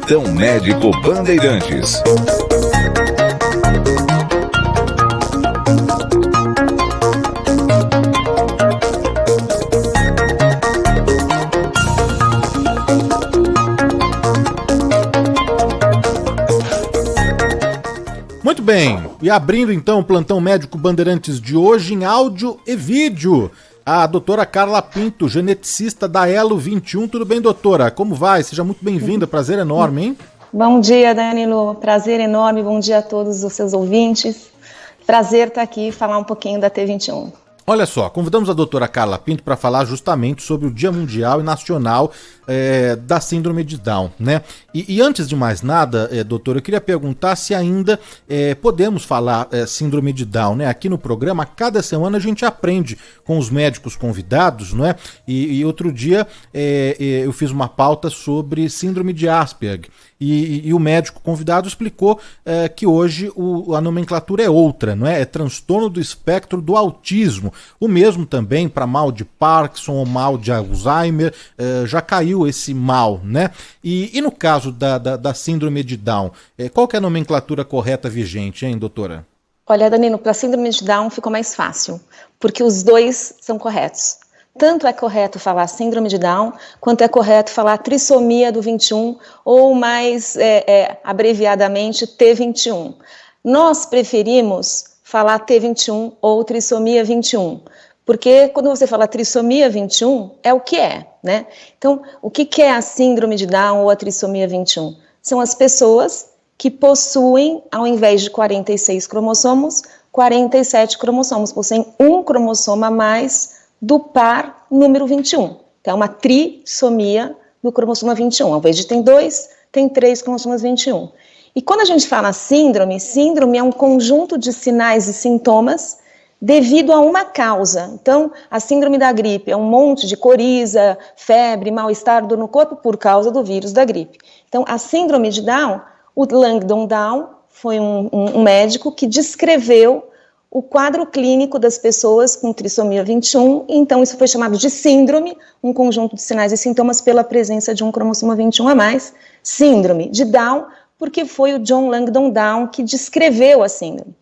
Plantão Médico Bandeirantes. Muito bem, e abrindo então o Plantão Médico Bandeirantes de hoje em áudio e vídeo, a doutora Carla Pinto, geneticista da Elo 21. Tudo bem, doutora? Como vai? Seja muito bem-vinda, prazer enorme, hein? Bom dia, Danilo, prazer enorme, bom dia a todos os seus ouvintes. Prazer estar aqui e falar um pouquinho da T21. Olha só, convidamos a doutora Carla Pinto para falar justamente sobre o Dia Mundial e Nacional da Síndrome de Down, né? E antes de mais nada, doutora, eu queria perguntar se ainda podemos falar Síndrome de Down, né? Aqui no programa, cada semana a gente aprende com os médicos convidados, não é? E outro dia eu fiz uma pauta sobre Síndrome de Asperger. E o médico convidado explicou que hoje a nomenclatura é outra, não é? É transtorno do espectro do autismo. O mesmo também para mal de Parkinson ou mal de Alzheimer, já caiu esse mal, né? E no caso da síndrome de Down, qual que é a nomenclatura correta vigente, hein, doutora? Olha, Danilo, para a síndrome de Down ficou mais fácil, porque os dois são corretos. Tanto é correto falar síndrome de Down, quanto é correto falar trissomia do 21, ou mais abreviadamente T21. Nós preferimos falar T21 ou trissomia 21, porque quando você fala trissomia 21, é o que é, né? Então, o que é a síndrome de Down ou a trissomia 21? São as pessoas que possuem, ao invés de 46 cromossomos, 47 cromossomos, possuem um cromossomo a mais do par número 21. Então, é uma trissomia do cromossomo 21. Ao invés de ter 2, tem 3 cromossomos 21. E quando a gente fala síndrome é um conjunto de sinais e sintomas devido a uma causa. Então, a síndrome da gripe é um monte de coriza, febre, mal-estar, dor no corpo por causa do vírus da gripe. Então, a síndrome de Down, o Langdon Down foi um médico que descreveu o quadro clínico das pessoas com trissomia 21, então isso foi chamado de síndrome, um conjunto de sinais e sintomas pela presença de um cromossomo 21 a mais, síndrome de Down, porque foi o John Langdon Down que descreveu a síndrome.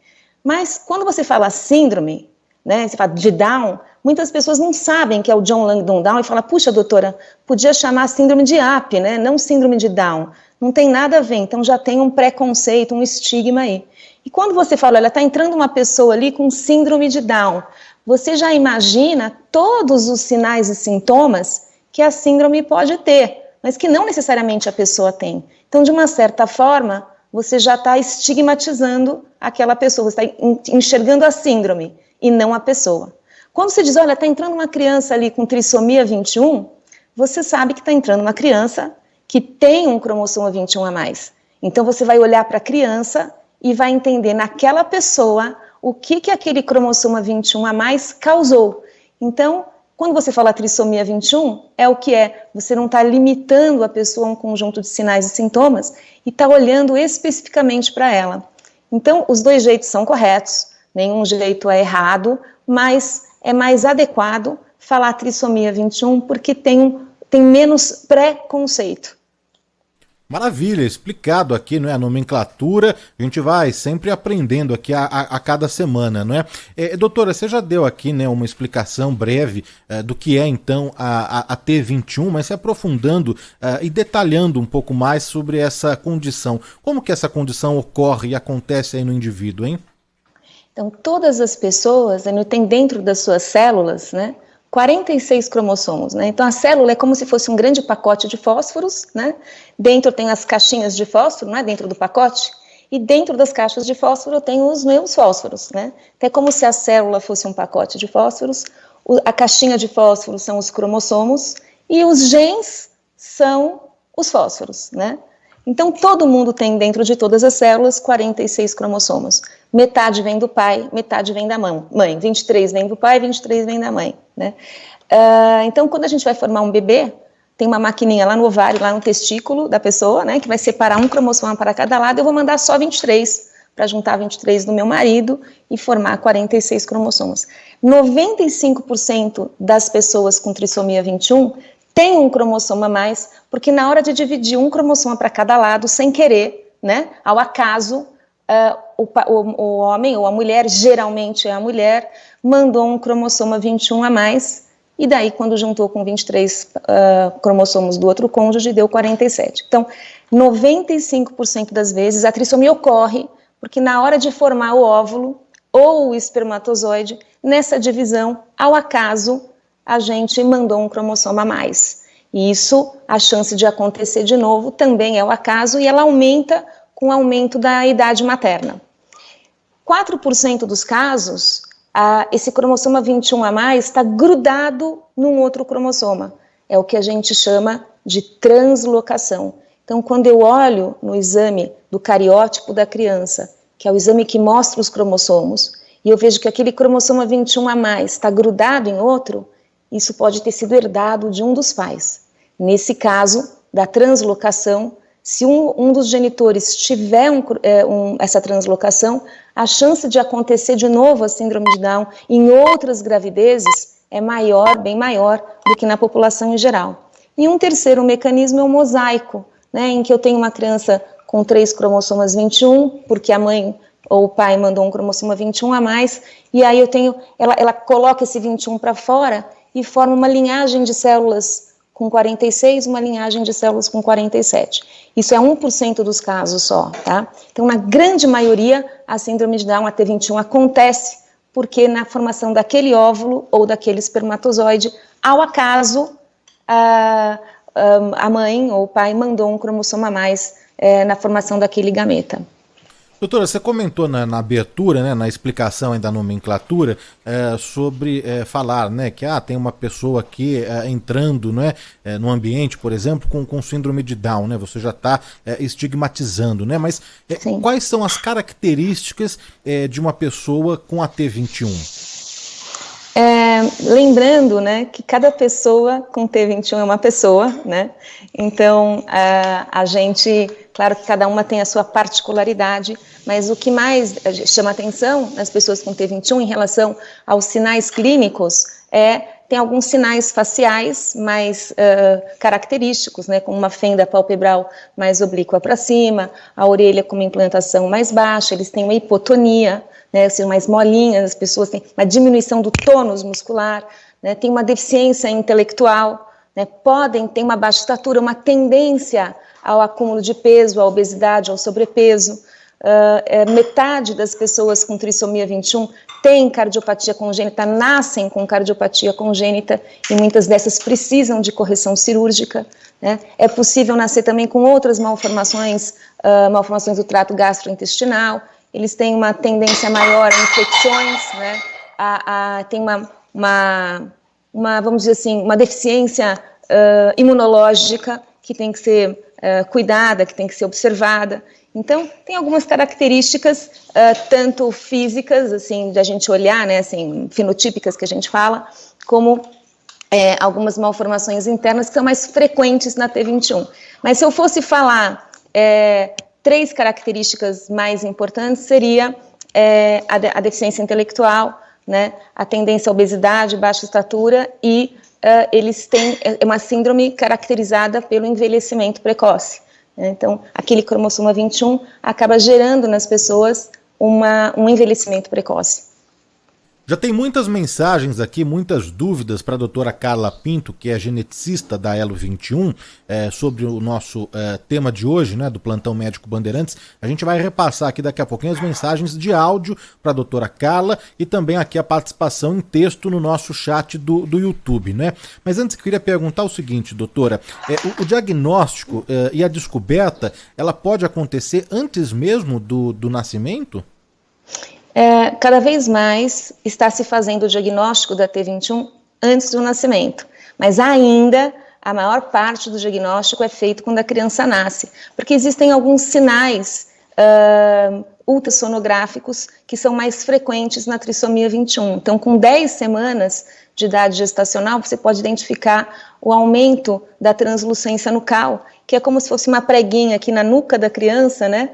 Mas quando você fala síndrome, né, você fala de Down, muitas pessoas não sabem que é o John Langdon Down e falam, puxa, doutora, podia chamar síndrome de AP, né, não síndrome de Down. Não tem nada a ver, então já tem um preconceito, um estigma aí. E quando você fala, olha, está entrando uma pessoa ali com síndrome de Down, você já imagina todos os sinais e sintomas que a síndrome pode ter, mas que não necessariamente a pessoa tem. Então, de uma certa forma, você já está estigmatizando aquela pessoa, você está enxergando a síndrome e não a pessoa. Quando você diz, olha, está entrando uma criança ali com trissomia 21, você sabe que está entrando uma criança que tem um cromossomo 21 a mais. Então, você vai olhar para a criança e vai entender naquela pessoa o que aquele cromossomo 21 a mais causou. Então, quando você fala trissomia 21, é o que é. Você não está limitando a pessoa a um conjunto de sinais e sintomas e está olhando especificamente para ela. Então, os dois jeitos são corretos, nenhum jeito é errado, mas é mais adequado falar trissomia 21 porque tem menos preconceito. Maravilha, explicado aqui, não é? A nomenclatura, a gente vai sempre aprendendo aqui a cada semana, não é? Doutora, você já deu aqui, né, uma explicação breve do que é então a T21, mas se aprofundando e detalhando um pouco mais sobre essa condição. Como que essa condição ocorre e acontece aí no indivíduo, hein? Então, todas as pessoas têm dentro das suas células, né, 46 cromossomos, né? Então a célula é como se fosse um grande pacote de fósforos, né? Dentro tem as caixinhas de fósforo, né? Dentro do pacote, e dentro das caixas de fósforo tem os meus fósforos, né? Então é como se a célula fosse um pacote de fósforos, a caixinha de fósforos são os cromossomos e os genes são os fósforos, né? Então todo mundo tem dentro de todas as células 46 cromossomos. Metade vem do pai, metade vem da mãe. 23 vem do pai, 23 vem da mãe, né? Então quando a gente vai formar um bebê, tem uma maquininha lá no ovário, lá no testículo da pessoa, né, que vai separar um cromossomo para cada lado. Eu vou mandar só 23 para juntar 23 do meu marido e formar 46 cromossomos. 95% das pessoas com trissomia 21 tem um cromossomo a mais, porque na hora de dividir um cromossomo para cada lado, sem querer, né, ao acaso, o homem ou a mulher, geralmente é a mulher, mandou um cromossomo 21 a mais, e daí quando juntou com 23 cromossomos do outro cônjuge, deu 47. Então, 95% das vezes a trissomia ocorre porque na hora de formar o óvulo ou o espermatozoide, nessa divisão, ao acaso, a gente mandou um cromossomo a mais. E isso, a chance de acontecer de novo também é o acaso, e ela aumenta com o aumento da idade materna. 4% dos casos, esse cromossoma 21 a mais está grudado num outro cromossoma. É o que a gente chama de translocação. Então, quando eu olho no exame do cariótipo da criança, que é o exame que mostra os cromossomos, e eu vejo que aquele cromossoma 21 a mais está grudado em outro, isso pode ter sido herdado de um dos pais. Nesse caso, da translocação, se um dos genitores tiver essa translocação, a chance de acontecer de novo a síndrome de Down em outras gravidezes é maior, bem maior, do que na população em geral. E um terceiro mecanismo é o mosaico, né, em que eu tenho uma criança com 3 cromossomas 21, porque a mãe ou o pai mandou um cromossoma 21 a mais, e aí ela coloca esse 21 para fora e forma uma linhagem de células com 46, uma linhagem de células com 47. Isso é 1% dos casos só, tá? Então, na grande maioria, a síndrome de Down, a T21, acontece porque na formação daquele óvulo ou daquele espermatozoide, ao acaso, a mãe ou o pai mandou um cromossomo a mais na formação daquele gameta. Doutora, você comentou na abertura, né, na explicação aí da nomenclatura, sobre falar, né, que tem uma pessoa aqui entrando, né, no ambiente, por exemplo, com síndrome de Down, né, você já está estigmatizando, né, mas quais são as características de uma pessoa com a T21? Lembrando, né, que cada pessoa com T21 é uma pessoa, né, então a gente, claro que cada uma tem a sua particularidade, mas o que mais chama atenção nas pessoas com T21 em relação aos sinais clínicos tem alguns sinais faciais mais característicos, né, como uma fenda palpebral mais oblíqua para cima, a orelha com uma implantação mais baixa, eles têm uma hipotonia, né, são mais molinhas, as pessoas têm uma diminuição do tônus muscular, né, tem uma deficiência intelectual, né, podem ter uma baixa estatura, uma tendência ao acúmulo de peso, à obesidade, ao sobrepeso. Metade das pessoas com trissomia 21 têm cardiopatia congênita, nascem com cardiopatia congênita e muitas dessas precisam de correção cirúrgica, né? É possível nascer também com outras malformações do trato gastrointestinal, eles têm uma tendência maior a infecções, né? Tem vamos dizer assim, uma deficiência imunológica que tem que ser cuidada, que tem que ser observada. Então, tem algumas características, tanto físicas, assim, de a gente olhar, né, assim, fenotípicas que a gente fala, como algumas malformações internas que são mais frequentes na T21. Mas se eu fosse falar 3 características mais importantes, seria a deficiência intelectual, né, a tendência à obesidade, baixa estatura e eles têm uma síndrome caracterizada pelo envelhecimento precoce. Então, aquele cromossoma 21 acaba gerando nas pessoas um envelhecimento precoce. Já tem muitas mensagens aqui, muitas dúvidas para a doutora Carla Pinto, que é geneticista da Elo 21, sobre o nosso tema de hoje, né, do Plantão Médico Bandeirantes. A gente vai repassar aqui daqui a pouquinho as mensagens de áudio para a doutora Carla e também aqui a participação em texto no nosso chat do YouTube, né? Mas antes eu queria perguntar o seguinte, doutora, o diagnóstico e a descoberta, ela pode acontecer antes mesmo do nascimento? Cada vez mais está se fazendo o diagnóstico da T21 antes do nascimento, mas ainda a maior parte do diagnóstico é feito quando a criança nasce, porque existem alguns sinais ultrassonográficos que são mais frequentes na trissomia 21. Então, com 10 semanas de idade gestacional, você pode identificar o aumento da translucência nucal, que é como se fosse uma preguinha aqui na nuca da criança, né?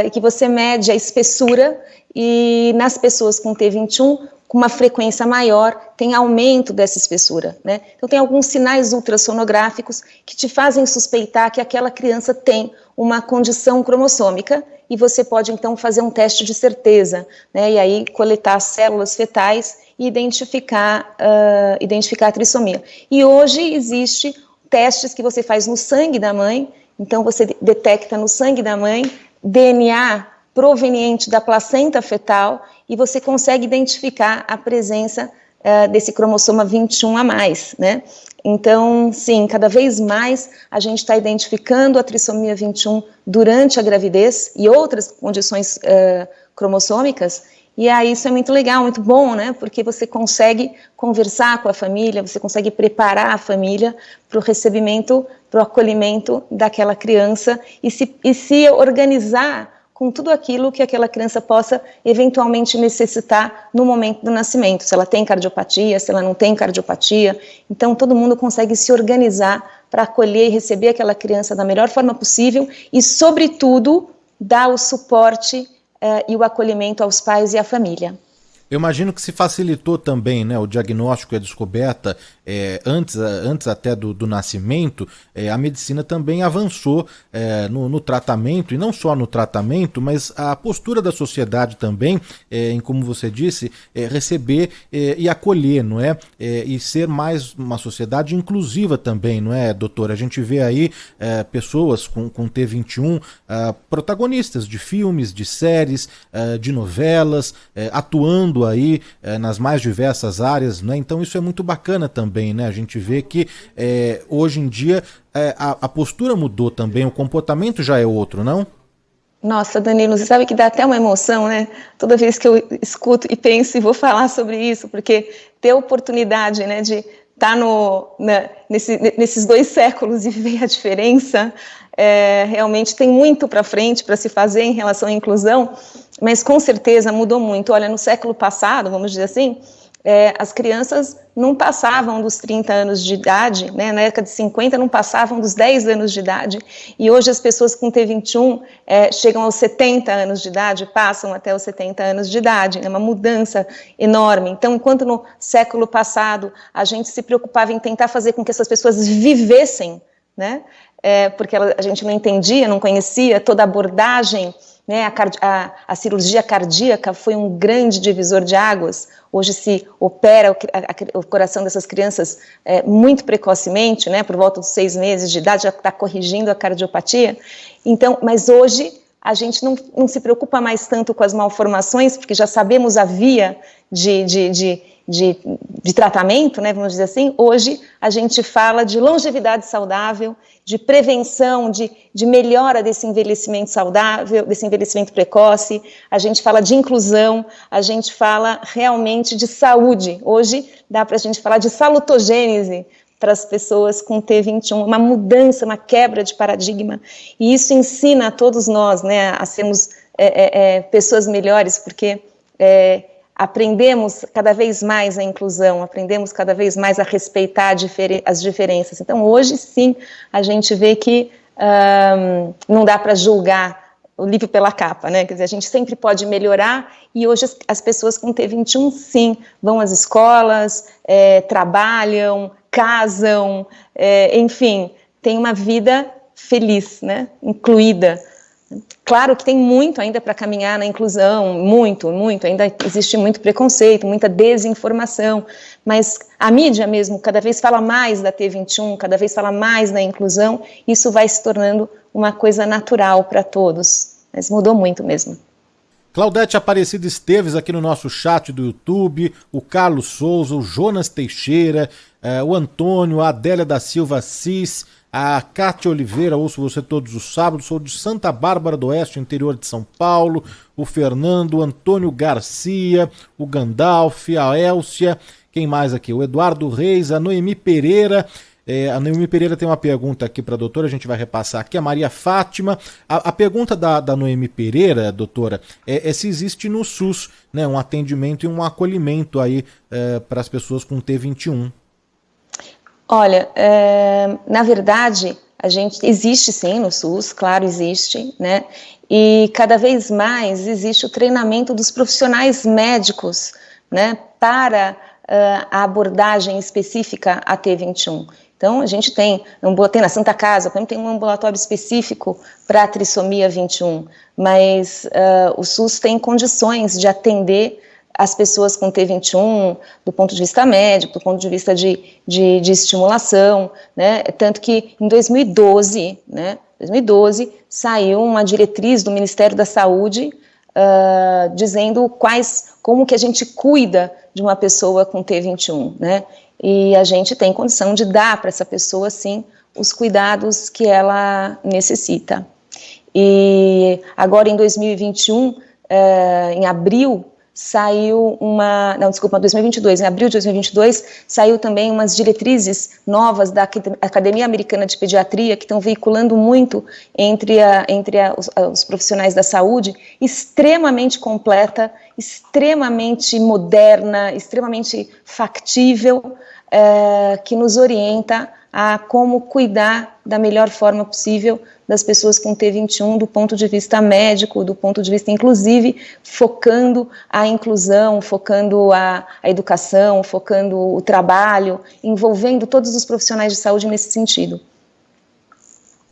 E que você mede a espessura, e nas pessoas com T21, com uma frequência maior, tem aumento dessa espessura, né? Então tem alguns sinais ultrassonográficos que te fazem suspeitar que aquela criança tem uma condição cromossômica e você pode então fazer um teste de certeza, né? E aí coletar células fetais e identificar a trissomia. E hoje existe testes que você faz no sangue da mãe, então você detecta no sangue da mãe DNA proveniente da placenta fetal e você consegue identificar a presença desse cromossoma 21 a mais, né? Então, sim, cada vez mais a gente está identificando a trissomia 21 durante a gravidez e outras condições cromossômicas, e aí isso é muito legal, muito bom, né? Porque você consegue conversar com a família, você consegue preparar a família para o recebimento, para o acolhimento daquela criança e se organizar com tudo aquilo que aquela criança possa eventualmente necessitar no momento do nascimento, se ela tem cardiopatia, se ela não tem cardiopatia. Então todo mundo consegue se organizar para acolher e receber aquela criança da melhor forma possível e, sobretudo, dar o suporte e o acolhimento aos pais e à família. Eu imagino que se facilitou também, né, o diagnóstico e a descoberta antes até do nascimento. A medicina também avançou no tratamento, e não só no tratamento, mas a postura da sociedade também, em, como você disse, receber e acolher, não é? E ser mais uma sociedade inclusiva também, não é, doutora? A gente vê aí pessoas com T21, protagonistas de filmes, de séries, de novelas, atuando aí nas mais diversas áreas, né? Então isso é muito bacana também, né? A gente vê que hoje em dia a postura mudou também, o comportamento já é outro, não? Nossa, Danilo, você sabe que dá até uma emoção, né? Toda vez que eu escuto e penso e vou falar sobre isso, porque ter a oportunidade, né, de estar nesses 2 séculos e ver a diferença, realmente tem muito para frente para se fazer em relação à inclusão, mas com certeza mudou muito. Olha, no século passado, vamos dizer assim, as crianças não passavam dos 30 anos de idade, né? Na década de 50 não passavam dos 10 anos de idade, e hoje as pessoas com T21 chegam aos 70 anos de idade, passam até os 70 anos de idade, é uma mudança enorme. Então, enquanto no século passado a gente se preocupava em tentar fazer com que essas pessoas vivessem, né? Porque a gente não entendia, não conhecia toda a abordagem, né? A cirurgia cardíaca foi um grande divisor de águas. Hoje se opera o coração dessas crianças muito precocemente, né? Por volta dos 6 meses de idade, já está corrigindo a cardiopatia. Então, mas hoje a gente não se preocupa mais tanto com as malformações, porque já sabemos a via de tratamento, né, vamos dizer assim. Hoje a gente fala de longevidade saudável, de prevenção, de melhora desse envelhecimento saudável, desse envelhecimento precoce, a gente fala de inclusão, a gente fala realmente de saúde. Hoje dá para a gente falar de salutogênese para as pessoas com T21, uma mudança, uma quebra de paradigma, e isso ensina a todos nós, né, a sermos pessoas melhores, porque aprendemos cada vez mais a inclusão, aprendemos cada vez mais a respeitar as diferenças. Então, hoje, sim, a gente vê que não dá para julgar o livro pela capa, né? Quer dizer, a gente sempre pode melhorar, e hoje as pessoas com T21, sim, vão às escolas, trabalham, casam, enfim, têm uma vida feliz, né? Incluída. Claro que tem muito ainda para caminhar na inclusão, muito, ainda existe muito preconceito, muita desinformação, mas a mídia mesmo cada vez fala mais da T21, cada vez fala mais da inclusão, isso vai se tornando uma coisa natural para todos, mas mudou muito mesmo. Claudete Aparecida Esteves aqui no nosso chat do YouTube, o Carlos Souza, o Jonas Teixeira, o Antônio, a Adélia da Silva Assis, a Cátia Oliveira, ouço você todos os sábados, sou de Santa Bárbara do Oeste, interior de São Paulo, o Fernando, o Antônio Garcia, o Gandalf, a Elcia, quem mais aqui? O Eduardo Reis, a Noemi Pereira. A Noemi Pereira tem uma pergunta aqui para a doutora, a gente vai repassar aqui. A Maria Fátima. A pergunta da Noemi Pereira, doutora, é se existe no SUS, né, um atendimento e um acolhimento aí para as pessoas com T21. Olha, na verdade, existe sim no SUS, claro, existe, né? E cada vez mais existe o treinamento dos profissionais médicos, né? para a abordagem específica a T21. Então, a gente tem na Santa Casa, por exemplo, tem um ambulatório específico para a trissomia 21, mas o SUS tem condições de atender as pessoas com T21 do ponto de vista médico, do ponto de vista de estimulação, né? Tanto que em 2012, saiu uma diretriz do Ministério da Saúde dizendo como que a gente cuida de uma pessoa com T21, né? E a gente tem condição de dar para essa pessoa, sim, os cuidados que ela necessita. E agora em 2021, em abril, saiu 2022, em abril de 2022, saiu também umas diretrizes novas da Academia Americana de Pediatria, que estão veiculando muito entre os profissionais da saúde, extremamente completa, extremamente moderna, extremamente factível, que nos orienta a como cuidar da melhor forma possível das pessoas com T21 do ponto de vista médico, do ponto de vista inclusive focando a inclusão, focando a educação, focando o trabalho, envolvendo todos os profissionais de saúde nesse sentido.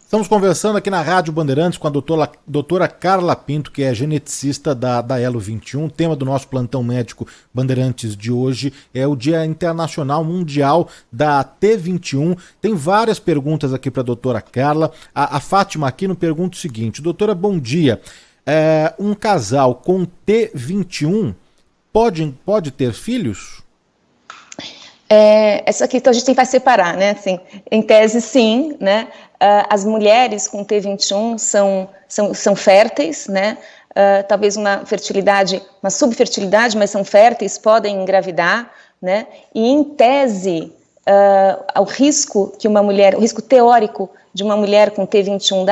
Estamos conversando aqui na Rádio Bandeirantes com a doutora Carla Pinto, que é geneticista da Elo 21. O tema do nosso plantão médico Bandeirantes de hoje é o Dia Internacional Mundial da T21. Tem várias perguntas aqui para a doutora Carla. A Fátima aqui nos pergunta o seguinte: doutora, bom dia. Um casal com T21 pode ter filhos? Essa aqui então, a gente vai separar, né? Assim, em tese, sim, né? As mulheres com T21 são férteis, né? Talvez uma subfertilidade, mas são férteis, podem engravidar, né? E em tese, o risco teórico de uma mulher com T21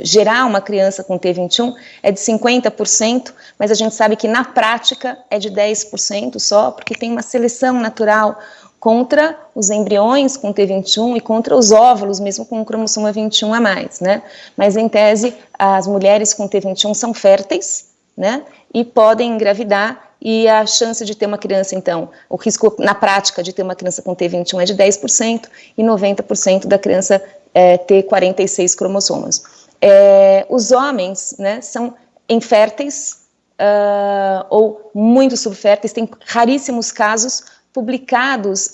gerar uma criança com T21 é de 50%, mas a gente sabe que na prática é de 10% só, porque tem uma seleção natural contra os embriões com T21 e contra os óvulos, mesmo com o cromossomo 21 a mais, né? Mas em tese, as mulheres com T21 são férteis, né? E podem engravidar, e a chance de ter uma criança, então, o risco na prática de ter uma criança com T21 é de 10% e 90% da criança ter 46 cromossomos. Os homens, né, são inférteis ou muito subférteis, tem raríssimos casos publicados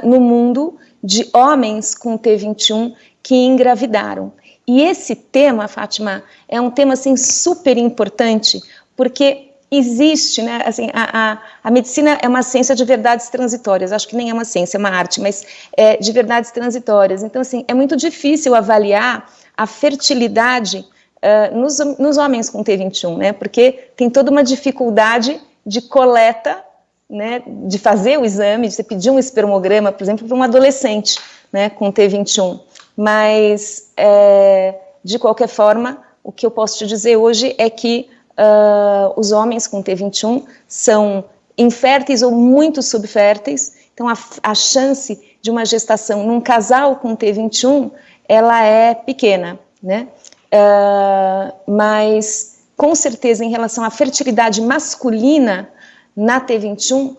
no mundo de homens com T21 que engravidaram. E esse tema, Fátima, é um tema assim, super importante, porque existe, né, assim, a medicina é uma ciência de verdades transitórias, acho que nem é uma ciência, é uma arte, mas é de verdades transitórias. Então, assim, é muito difícil avaliar a fertilidade nos homens com T21, né, porque tem toda uma dificuldade de coleta, né, de fazer o exame, de você pedir um espermograma, por exemplo, para um adolescente, né, com T21. Mas, de qualquer forma, o que eu posso te dizer hoje é que os homens com T21 são inférteis ou muito subférteis, então a chance de uma gestação num casal com T21, ela é pequena, né? Mas, com certeza, em relação à fertilidade masculina na T21,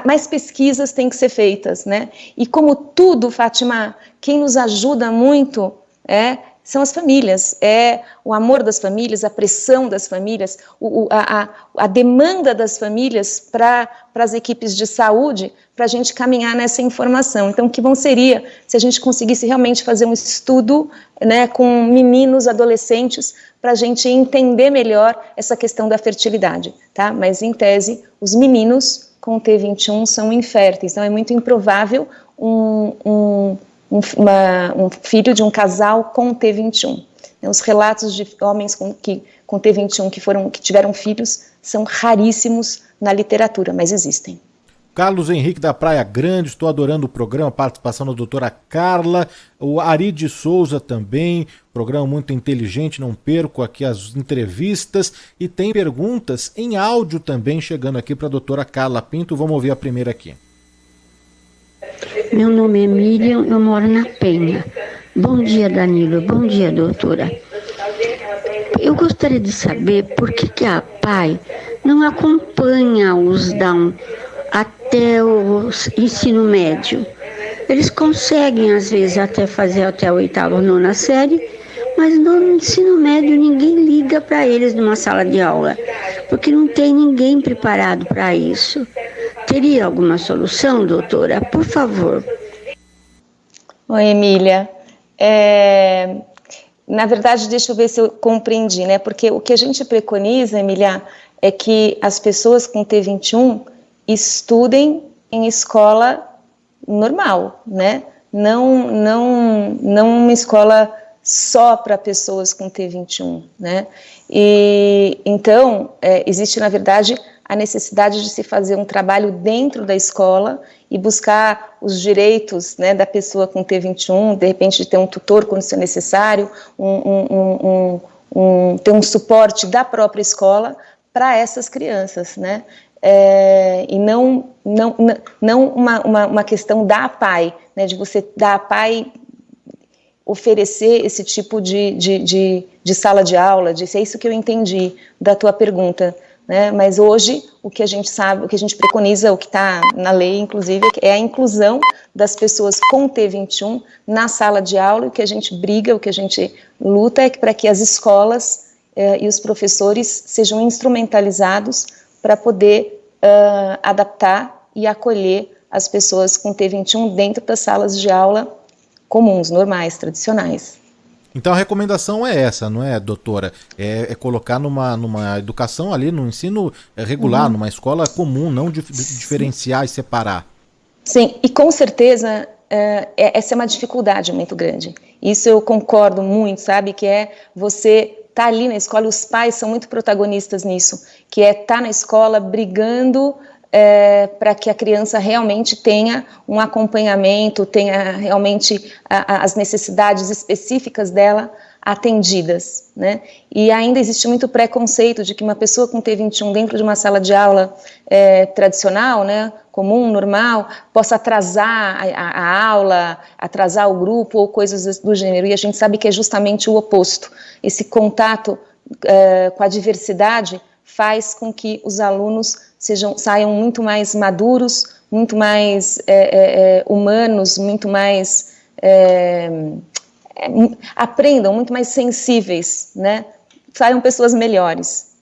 mais pesquisas têm que ser feitas, né? E como tudo, Fátima, quem nos ajuda muito são as famílias, o amor das famílias, a pressão das famílias, a demanda das famílias para as equipes de saúde, para a gente caminhar nessa informação. Então, que bom seria se a gente conseguisse realmente fazer um estudo, né, com meninos, adolescentes, para a gente entender melhor essa questão da fertilidade, tá? Mas, em tese, os meninos com T21 são inférteis, então é muito improvável um filho de um casal com T21. Os relatos de homens com T21 que tiveram filhos são raríssimos na literatura, mas existem. Carlos Henrique da Praia Grande, estou adorando o programa, a participação da doutora Carla, o Ari de Souza também, programa muito inteligente, não perco aqui as entrevistas, e tem perguntas em áudio também chegando aqui para a doutora Carla Pinto. Vamos ouvir a primeira aqui. Meu nome é Miriam, eu moro na Penha. Bom dia, Danilo. Bom dia, doutora. Eu gostaria de saber por que a PAI não acompanha os Down até o ensino médio. Eles conseguem, às vezes, até fazer até a 8ª ou 9ª série, mas no ensino médio ninguém liga para eles numa sala de aula, porque não tem ninguém preparado para isso. Teria alguma solução, doutora? Por favor. Oi, Emília. Na verdade, deixa eu ver se eu compreendi, né? Porque o que a gente preconiza, Emília, é que as pessoas com T21 estudem em escola normal, né? Não uma escola só para pessoas com T21, né? E então existe, na verdade, a necessidade de se fazer um trabalho dentro da escola e buscar os direitos, né, da pessoa com T21, de repente de ter um tutor quando isso é necessário, ter um suporte da própria escola para essas crianças, né? E não uma questão da APAE, né, de você, da APAE, oferecer esse tipo de sala de aula, é isso que eu entendi da tua pergunta, né? Mas hoje o que a gente sabe, o que a gente preconiza, o que está na lei, inclusive, é a inclusão das pessoas com T21 na sala de aula, e o que a gente briga, o que a gente luta é para que as escolas e os professores sejam instrumentalizados para poder adaptar e acolher as pessoas com T21 dentro das salas de aula comuns, normais, tradicionais. Então a recomendação é essa, não é, doutora? É colocar numa educação ali, no ensino regular, numa escola comum, não diferenciar e separar. Sim, e com certeza essa é uma dificuldade muito grande. Isso eu concordo muito, sabe, que é você estar ali na escola, e os pais são muito protagonistas nisso, que é estar na escola brigando para que a criança realmente tenha um acompanhamento, tenha realmente as necessidades específicas dela atendidas, né? E ainda existe muito preconceito de que uma pessoa com T21 dentro de uma sala de aula tradicional, né, comum, normal, possa atrasar a aula, atrasar o grupo ou coisas do gênero, e a gente sabe que é justamente o oposto. Esse contato com a diversidade faz com que os alunos saiam muito mais maduros, muito mais humanos, muito mais aprendam, muito mais sensíveis, né? Saiam pessoas melhores.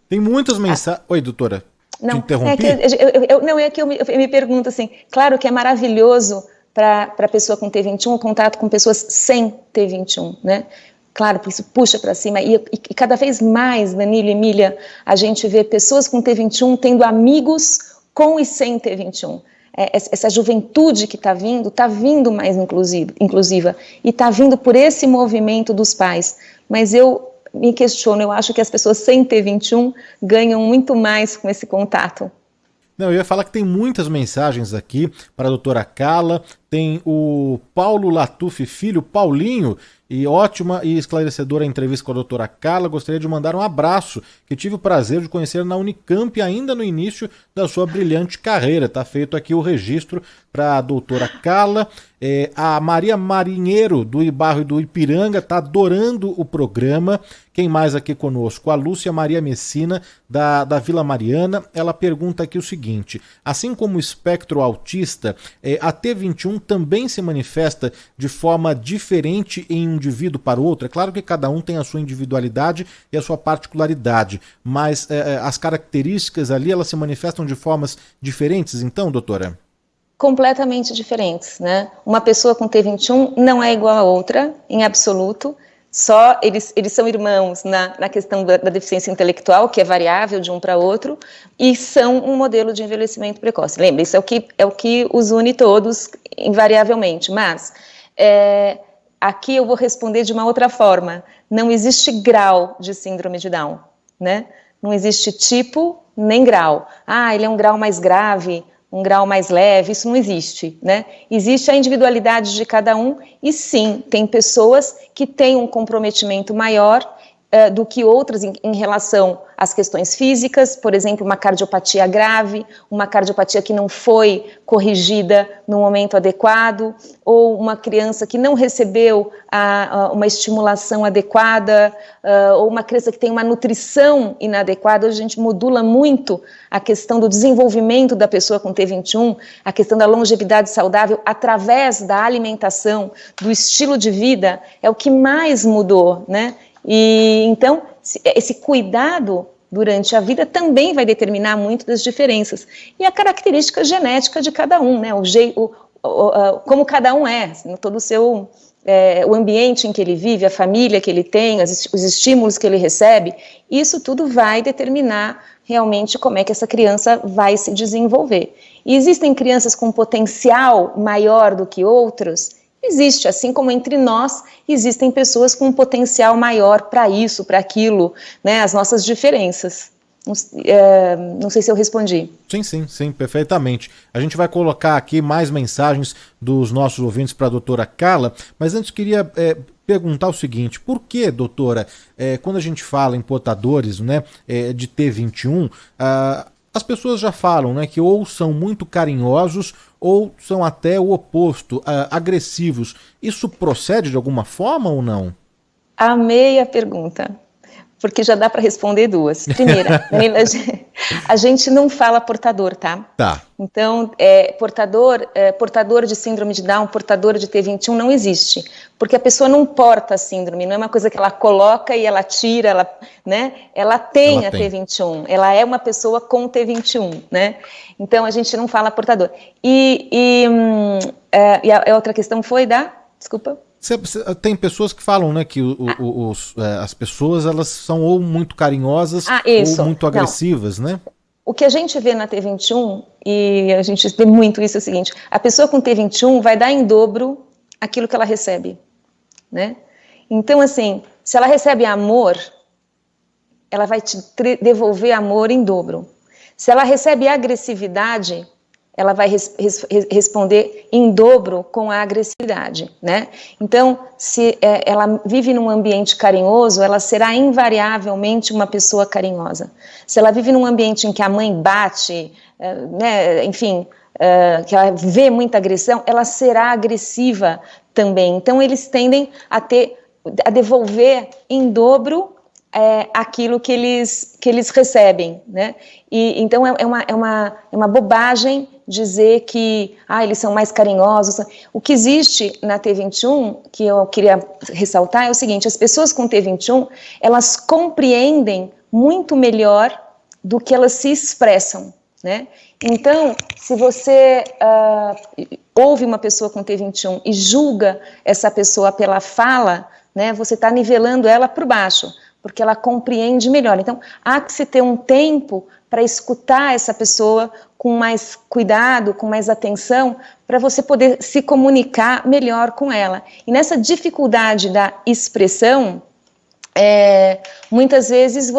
Tem muitas mensagens. Oi, doutora. Não, te interrompi? Eu me pergunto assim, claro que é maravilhoso para a pessoa com T21 o contato com pessoas sem T21, né? Claro, isso puxa para cima, e cada vez mais, Danilo e Emília, a gente vê pessoas com T21 tendo amigos com e sem T21. Essa juventude que está vindo mais inclusiva, e está vindo por esse movimento dos pais. Mas eu me questiono, eu acho que as pessoas sem T21 ganham muito mais com esse contato. Não, eu ia falar que tem muitas mensagens aqui para a doutora Carla, tem o Paulo Latuf Filho, Paulinho, e ótima e esclarecedora entrevista com a doutora Carla. Gostaria de mandar um abraço, que tive o prazer de conhecer na Unicamp ainda no início da sua brilhante carreira. Está feito aqui o registro para a doutora Carla. A Maria Marinheiro, do bairro do Ipiranga, está adorando o programa. Quem mais aqui conosco? A Lúcia Maria Messina, da Vila Mariana. Ela pergunta aqui o seguinte: assim como o espectro autista, a T21 também se manifesta de forma diferente em um indivíduo para o outro? É claro que cada um tem a sua individualidade e a sua particularidade, mas as características ali, elas se manifestam de formas diferentes, então, doutora? Completamente diferentes, né? Uma pessoa com T21 não é igual a outra, em absoluto. Só eles são irmãos na questão da deficiência intelectual, que é variável de um para outro, e são um modelo de envelhecimento precoce. Lembra, isso é o que os une todos, invariavelmente. Mas aqui eu vou responder de uma outra forma. Não existe grau de síndrome de Down, né? Não existe tipo nem grau. Ele é um grau mais grave, um grau mais leve, isso não existe, né? Existe a individualidade de cada um, e sim, tem pessoas que têm um comprometimento maior do que outras em relação às questões físicas, por exemplo, uma cardiopatia grave, uma cardiopatia que não foi corrigida no momento adequado, ou uma criança que não recebeu uma estimulação adequada, ou uma criança que tem uma nutrição inadequada. Hoje a gente modula muito a questão do desenvolvimento da pessoa com T21, a questão da longevidade saudável através da alimentação, do estilo de vida, é o que mais mudou, né? E então, esse cuidado durante a vida também vai determinar muito das diferenças. E a característica genética de cada um, né? Como cada um é, todo o seu... o ambiente em que ele vive, a família que ele tem, os estímulos que ele recebe, isso tudo vai determinar realmente como é que essa criança vai se desenvolver. E existem crianças com potencial maior do que outros? Existe, assim como entre nós existem pessoas com um potencial maior para isso, para aquilo, né, as nossas diferenças. Não sei se eu respondi. Sim, perfeitamente. A gente vai colocar aqui mais mensagens dos nossos ouvintes para a doutora Carla, mas antes queria perguntar o seguinte: por que, doutora, quando a gente fala em portadores, né, de T21, as pessoas já falam, né, que ou são muito carinhosos ou são até o oposto, agressivos. Isso procede de alguma forma ou não? Amei a pergunta, porque já dá para responder duas. Primeira, a gente não fala portador, tá? Tá. Então, portador de síndrome de Down, portador de T21 não existe, porque a pessoa não porta a síndrome, não é uma coisa que ela coloca e ela tira, né? Ela tem a T21, ela é uma pessoa com T21, né? Então, a gente não fala portador. E a outra questão foi desculpa? Tem pessoas que falam, né, que as pessoas, elas são ou muito carinhosas ou muito agressivas, né? O que a gente vê na T21, e a gente vê muito isso, é o seguinte: a pessoa com T21 vai dar em dobro aquilo que ela recebe, né? Então, assim, se ela recebe amor, ela vai te devolver amor em dobro. Se ela recebe agressividade, ela vai responder em dobro com a agressividade, né? Então, se ela vive num ambiente carinhoso, ela será invariavelmente uma pessoa carinhosa. Se ela vive num ambiente em que a mãe bate, né, enfim, que ela vê muita agressão, ela será agressiva também. Então, eles tendem a devolver em dobro aquilo que eles recebem, né? E então é uma bobagem dizer que eles são mais carinhosos. O que existe na T21, que eu queria ressaltar, é o seguinte: as pessoas com T21, elas compreendem muito melhor do que elas se expressam, né? Então, se você ouve uma pessoa com T21 e julga essa pessoa pela fala, né, você está nivelando ela por baixo, porque ela compreende melhor. Então, há que se ter um tempo para escutar essa pessoa com mais cuidado, com mais atenção, para você poder se comunicar melhor com ela. E nessa dificuldade da expressão, muitas vezes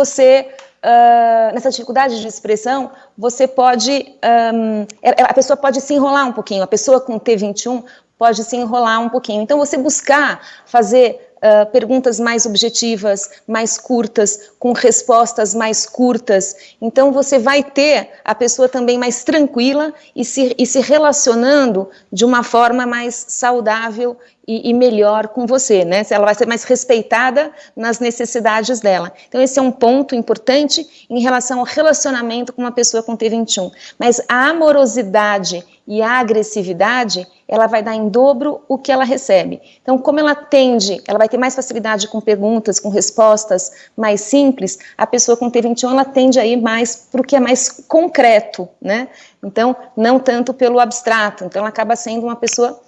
nessa dificuldade de expressão, você pode, a pessoa pode se enrolar um pouquinho, a pessoa com T21 pode se enrolar um pouquinho. Então, você buscar fazer perguntas mais objetivas, mais curtas, com respostas mais curtas. Então, você vai ter a pessoa também mais tranquila e se relacionando de uma forma mais saudável e melhor com você, né? Ela vai ser mais respeitada nas necessidades dela. Então, esse é um ponto importante em relação ao relacionamento com uma pessoa com T21. Mas a amorosidade e a agressividade, ela vai dar em dobro o que ela recebe. Então, como ela vai ter mais facilidade com perguntas, com respostas mais simples, a pessoa com T21, ela tende a ir mais para o que é mais concreto, né? Então, não tanto pelo abstrato. Então, ela acaba sendo uma pessoa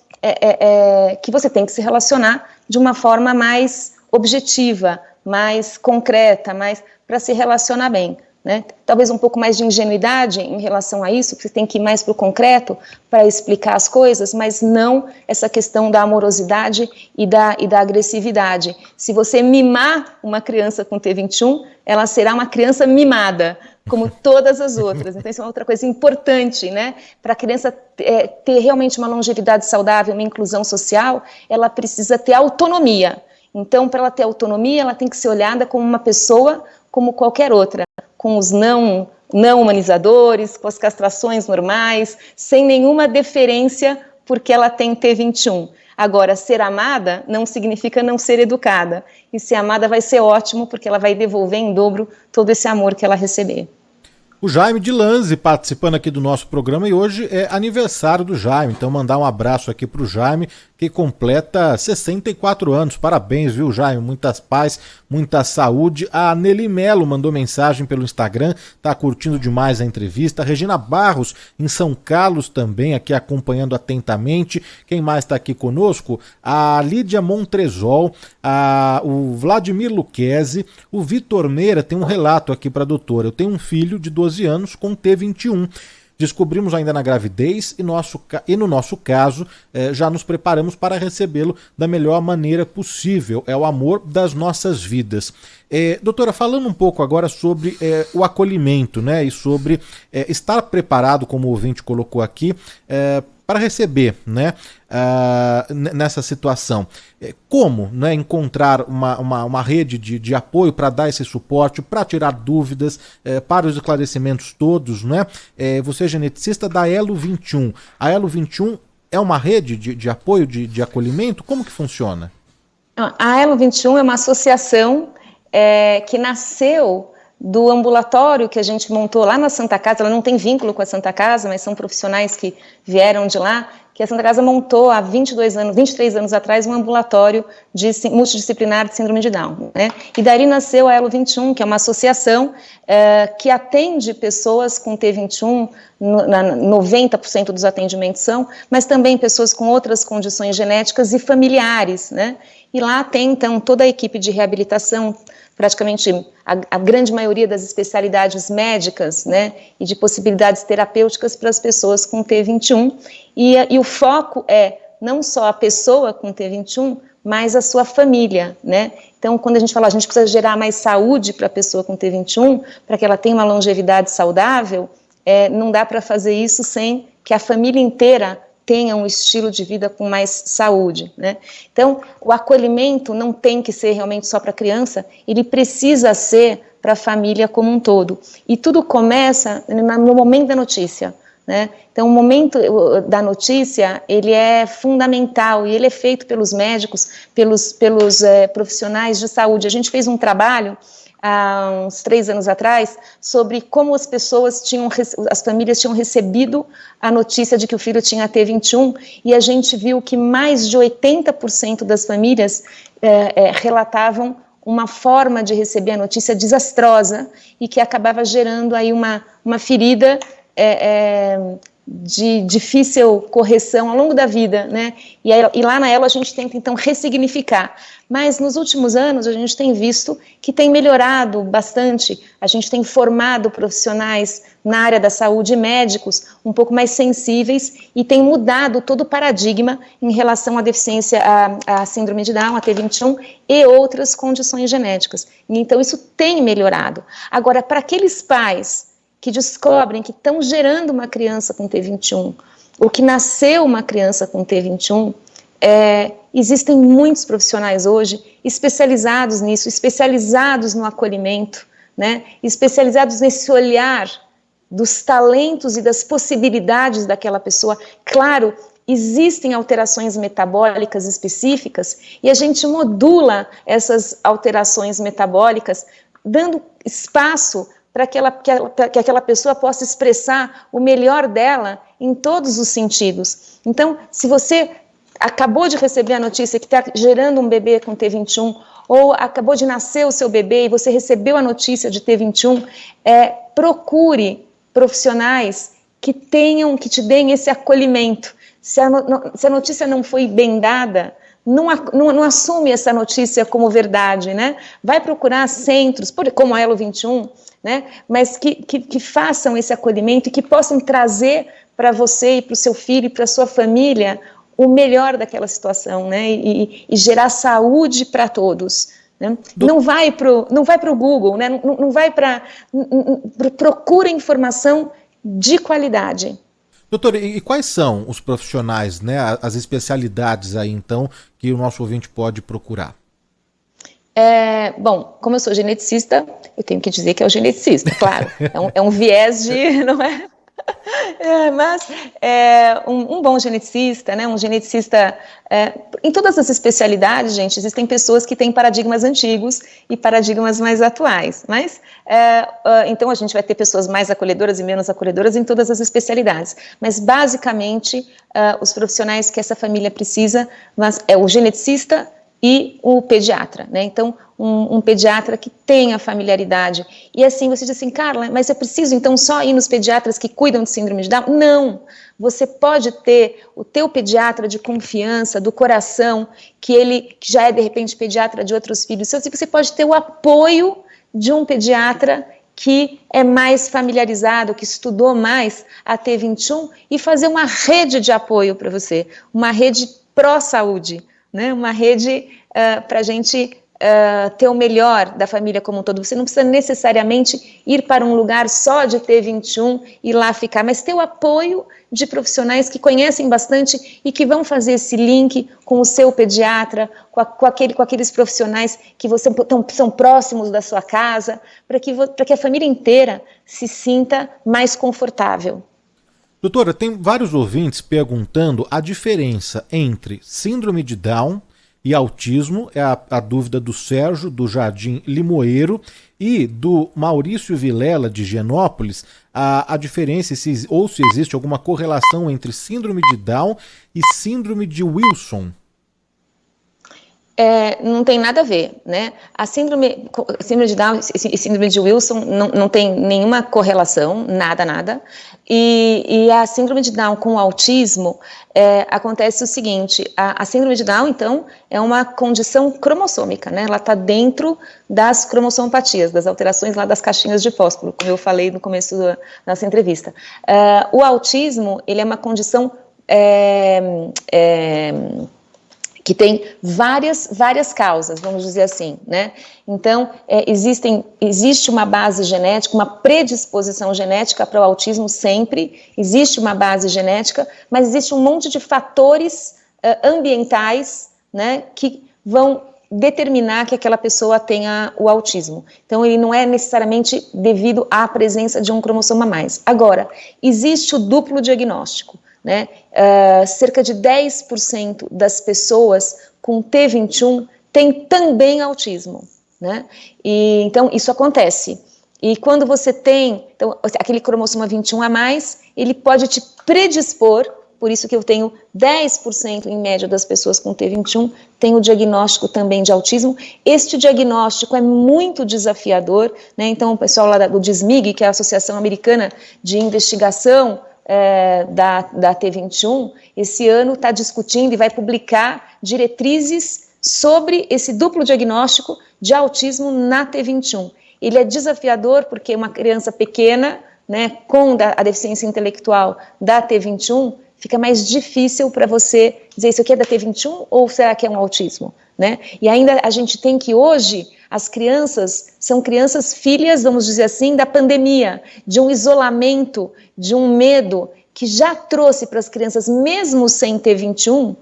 que você tem que se relacionar de uma forma mais objetiva, mais concreta, mais para se relacionar bem, né? Talvez um pouco mais de ingenuidade em relação a isso, que você tem que ir mais para o concreto para explicar as coisas, mas não essa questão da amorosidade e da agressividade. Se você mimar uma criança com T21, ela será uma criança mimada, como todas as outras. Então, isso é uma outra coisa importante, né? Para a criança ter realmente uma longevidade saudável, uma inclusão social, ela precisa ter autonomia. Então, para ela ter autonomia, ela tem que ser olhada como uma pessoa, como qualquer outra, com os não humanizadores, com as castrações normais, sem nenhuma deferência porque ela tem T21. Agora, ser amada não significa não ser educada. E ser amada vai ser ótimo, porque ela vai devolver em dobro todo esse amor que ela receber. O Jaime de Lanze participando aqui do nosso programa, e hoje é aniversário do Jaime, então mandar um abraço aqui pro Jaime, que completa 64 anos. Parabéns, viu, Jaime? Muitas paz, muita saúde. A Nelly Melo mandou mensagem pelo Instagram, tá curtindo demais a entrevista. A Regina Barros, em São Carlos também, aqui acompanhando atentamente. Quem mais tá aqui conosco? A Lídia Montresol, o Vladimir Luquezzi, o Vitor Meira tem um relato aqui pra doutora. Eu tenho um filho de 12 anos com T21. Descobrimos ainda na gravidez e no nosso caso já nos preparamos para recebê-lo da melhor maneira possível. É o amor das nossas vidas. Doutora, falando um pouco agora sobre o acolhimento, né, e sobre estar preparado, como o ouvinte colocou aqui, para receber, né, nessa situação. Como, né, encontrar uma rede de apoio para dar esse suporte, para tirar dúvidas, para os esclarecimentos todos, né? Você é geneticista da Elo 21. A Elo 21 é uma rede de apoio, de acolhimento? Como que funciona? A Elo 21 é uma associação que nasceu do ambulatório que a gente montou lá na Santa Casa. Ela não tem vínculo com a Santa Casa, mas são profissionais que vieram de lá, que a Santa Casa montou há 23 anos atrás, um ambulatório multidisciplinar de síndrome de Down, né? E daí nasceu a Elo 21, que é uma associação que atende pessoas com T21, 90% dos atendimentos são, mas também pessoas com outras condições genéticas e familiares, né? E lá tem, então, toda a equipe de reabilitação, praticamente a grande maioria das especialidades médicas, né, e de possibilidades terapêuticas para as pessoas com T21, e o foco é não só a pessoa com T21, mas a sua família, né? Então, quando a gente fala, a gente precisa gerar mais saúde para a pessoa com T21, para que ela tenha uma longevidade saudável, não dá para fazer isso sem que a família inteira tenha um estilo de vida com mais saúde, né? Então, o acolhimento não tem que ser realmente só para a criança, ele precisa ser para a família como um todo. E tudo começa no momento da notícia, né? Então, o momento da notícia, ele é fundamental e ele é feito pelos médicos, pelos profissionais de saúde. A gente fez um trabalho há uns 3 anos atrás, sobre como as famílias tinham recebido a notícia de que o filho tinha T21, e a gente viu que mais de 80% das famílias relatavam uma forma de receber a notícia desastrosa e que acabava gerando aí uma ferida de difícil correção ao longo da vida, né? E lá na Elo a gente tenta então ressignificar, mas nos últimos anos a gente tem visto que tem melhorado bastante. A gente tem formado profissionais na área da saúde, médicos um pouco mais sensíveis, e tem mudado todo o paradigma em relação à deficiência, à síndrome de Down, a T21 e outras condições genéticas. Então isso tem melhorado. Agora, para aqueles pais que descobrem que estão gerando uma criança com T21, ou que nasceu uma criança com T21, existem muitos profissionais hoje especializados nisso, especializados no acolhimento, né, especializados nesse olhar dos talentos e das possibilidades daquela pessoa. Claro, existem alterações metabólicas específicas e a gente modula essas alterações metabólicas, dando espaço para que aquela pessoa possa expressar o melhor dela em todos os sentidos. Então, se você acabou de receber a notícia que está gerando um bebê com T21, ou acabou de nascer o seu bebê e você recebeu a notícia de T21, procure profissionais que te deem esse acolhimento. Se a notícia não foi bem dada, não assume essa notícia como verdade, né? Vai procurar centros, como a Elo 21, né? Mas que façam esse acolhimento e que possam trazer para você e para o seu filho e para a sua família o melhor daquela situação, né? E gerar saúde para todos. Né? Não vai para o Google, né? Não vai procura informação de qualidade. Doutor, e quais são os profissionais, né, as especialidades aí, então, que o nosso ouvinte pode procurar? Bom, como eu sou geneticista, eu tenho que dizer que é o geneticista, claro. É um viés de, não é? Mas um bom geneticista, né? Um geneticista, em todas as especialidades, gente, existem pessoas que têm paradigmas antigos e paradigmas mais atuais, mas então a gente vai ter pessoas mais acolhedoras e menos acolhedoras em todas as especialidades, mas basicamente os profissionais que essa família precisa, mas é o geneticista e o pediatra, né? Então, um pediatra que tenha familiaridade. E assim, você diz assim, Carla, mas eu preciso então só ir nos pediatras que cuidam de síndrome de Down? Não! Você pode ter o teu pediatra de confiança, do coração, que já é de repente pediatra de outros filhos seus, e você pode ter o apoio de um pediatra que é mais familiarizado, que estudou mais a T21 e fazer uma rede de apoio para você, uma rede pró-saúde, né? Uma rede para a gente ter o melhor da família como um todo. Você não precisa necessariamente ir para um lugar só de T21 e lá ficar, mas ter o apoio de profissionais que conhecem bastante e que vão fazer esse link com o seu pediatra, com aqueles profissionais que são próximos da sua casa, para que a família inteira se sinta mais confortável. Doutora, tem vários ouvintes perguntando a diferença entre síndrome de Down e autismo. É a dúvida do Sérgio, do Jardim Limoeiro, e do Maurício Vilela, de Genópolis, a diferença ou se existe alguma correlação entre síndrome de Down e síndrome de Wilson. Não tem nada a ver, né? A síndrome de Down e síndrome de Wilson não tem nenhuma correlação, nada. E a síndrome de Down com o autismo, acontece o seguinte, a síndrome de Down, então, é uma condição cromossômica, né? Ela está dentro das cromossomopatias, das alterações lá das caixinhas de fósforo, como eu falei no começo da nossa entrevista. O autismo, ele é uma condição que tem várias causas, vamos dizer assim, né? Então, existe uma base genética, uma predisposição genética para o autismo sempre, existe uma base genética, mas existe um monte de fatores ambientais, né, que vão determinar que aquela pessoa tenha o autismo. Então, ele não é necessariamente devido à presença de um cromossomo a mais. Agora, existe o duplo diagnóstico, né? Cerca de 10% das pessoas com T21 têm também autismo, né? E então isso acontece. E quando você tem aquele cromossomo 21 a mais, ele pode te predispor, por isso que eu tenho 10% em média das pessoas com T21 tem o diagnóstico também de autismo. Este diagnóstico é muito desafiador, né? Então o pessoal lá do DSMIG, que é a Associação Americana de Investigação da T21, esse ano está discutindo e vai publicar diretrizes sobre esse duplo diagnóstico de autismo na T21. Ele é desafiador porque uma criança pequena, né, com a deficiência intelectual da T21, fica mais difícil para você dizer isso aqui é da T21 ou será que é um autismo, né? E ainda a gente tem que hoje as crianças são crianças filhas, vamos dizer assim, da pandemia, de um isolamento, de um medo que já trouxe para as crianças, mesmo sem T21,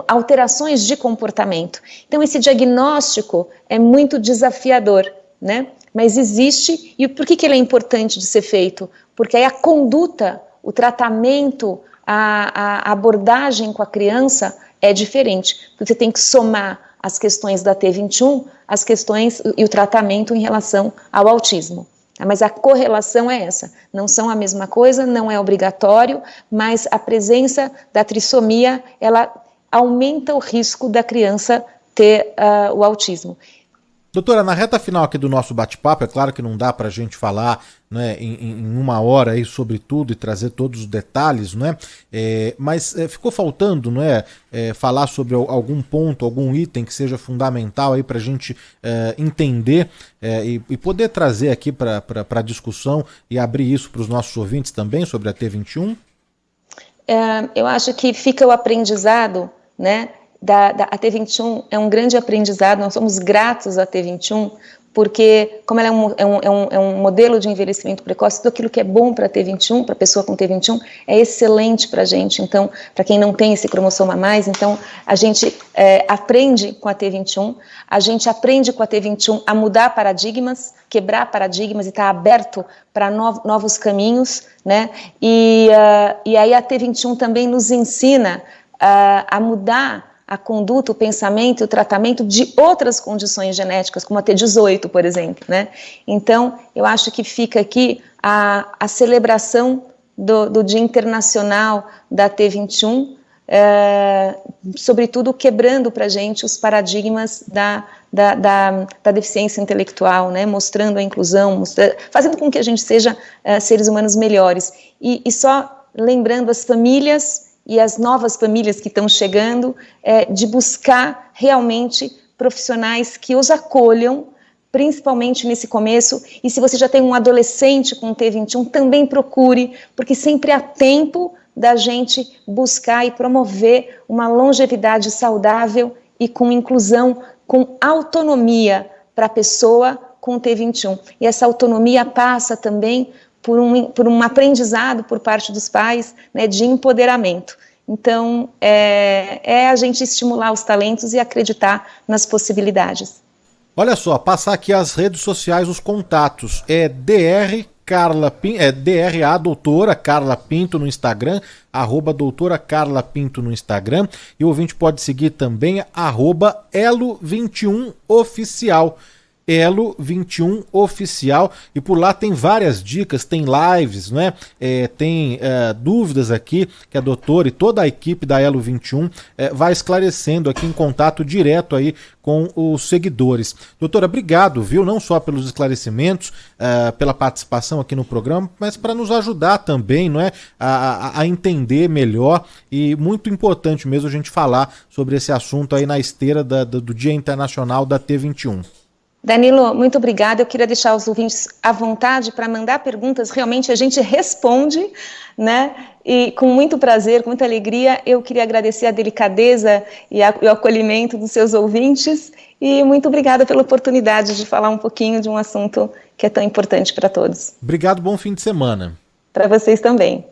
alterações de comportamento. Então esse diagnóstico é muito desafiador, né? Mas existe, e por que ele é importante de ser feito? Porque aí a conduta, o tratamento, a abordagem com a criança é diferente. Você tem que somar as questões da T21, as questões e o tratamento em relação ao autismo. Mas a correlação é essa, não são a mesma coisa, não é obrigatório, mas a presença da trissomia, ela aumenta o risco da criança ter o autismo. Doutora, na reta final aqui do nosso bate-papo, é claro que não dá para a gente falar, né, em uma hora aí sobre tudo e trazer todos os detalhes, né? Mas ficou faltando, não é, falar sobre algum ponto, algum item que seja fundamental aí para a gente entender e poder trazer aqui para a discussão e abrir isso para os nossos ouvintes também sobre a T21? Eu acho que fica o aprendizado, né? A T21 é um grande aprendizado, nós somos gratos à T21, porque como ela é um modelo de envelhecimento precoce, tudo aquilo que é bom para T21, para a pessoa com T21, é excelente para a gente. Então, para quem não tem esse cromossomo a mais, então a gente aprende com a T21, a gente aprende com a T21 a mudar paradigmas, quebrar paradigmas e estar aberto para novos caminhos, né? E aí a T21 também nos ensina a mudar a conduta, o pensamento e o tratamento de outras condições genéticas, como a T18, por exemplo, né? Então, eu acho que fica aqui a celebração do Dia Internacional da T21, sobretudo quebrando para a gente os paradigmas da deficiência intelectual, né? Mostrando a inclusão, fazendo com que a gente seja seres humanos melhores. E só lembrando as famílias e as novas famílias que estão chegando, de buscar realmente profissionais que os acolham, principalmente nesse começo, e se você já tem um adolescente com T21, também procure, porque sempre há tempo da gente buscar e promover uma longevidade saudável e com inclusão, com autonomia para a pessoa com T21. E essa autonomia passa também por um aprendizado por parte dos pais, né, de empoderamento. Então, é a gente estimular os talentos e acreditar nas possibilidades. Olha só, passar aqui as redes sociais, os contatos, DRA doutora Carla Pinto no Instagram, doutora Carla Pinto no Instagram, e o ouvinte pode seguir também @elo21oficial. Elo21 Oficial, e por lá tem várias dicas, tem lives, né? Tem dúvidas aqui que a doutora e toda a equipe da Elo21 vai esclarecendo aqui em contato direto aí com os seguidores. Doutora, obrigado, viu? Não só pelos esclarecimentos, pela participação aqui no programa, mas para nos ajudar também, não é? A entender melhor, e muito importante mesmo a gente falar sobre esse assunto aí na esteira do Dia Internacional da T21. Danilo, muito obrigada. Eu queria deixar os ouvintes à vontade para mandar perguntas. Realmente a gente responde, né? E com muito prazer, com muita alegria. Eu queria agradecer a delicadeza e o acolhimento dos seus ouvintes. E muito obrigada pela oportunidade de falar um pouquinho de um assunto que é tão importante para todos. Obrigado, bom fim de semana. Para vocês também.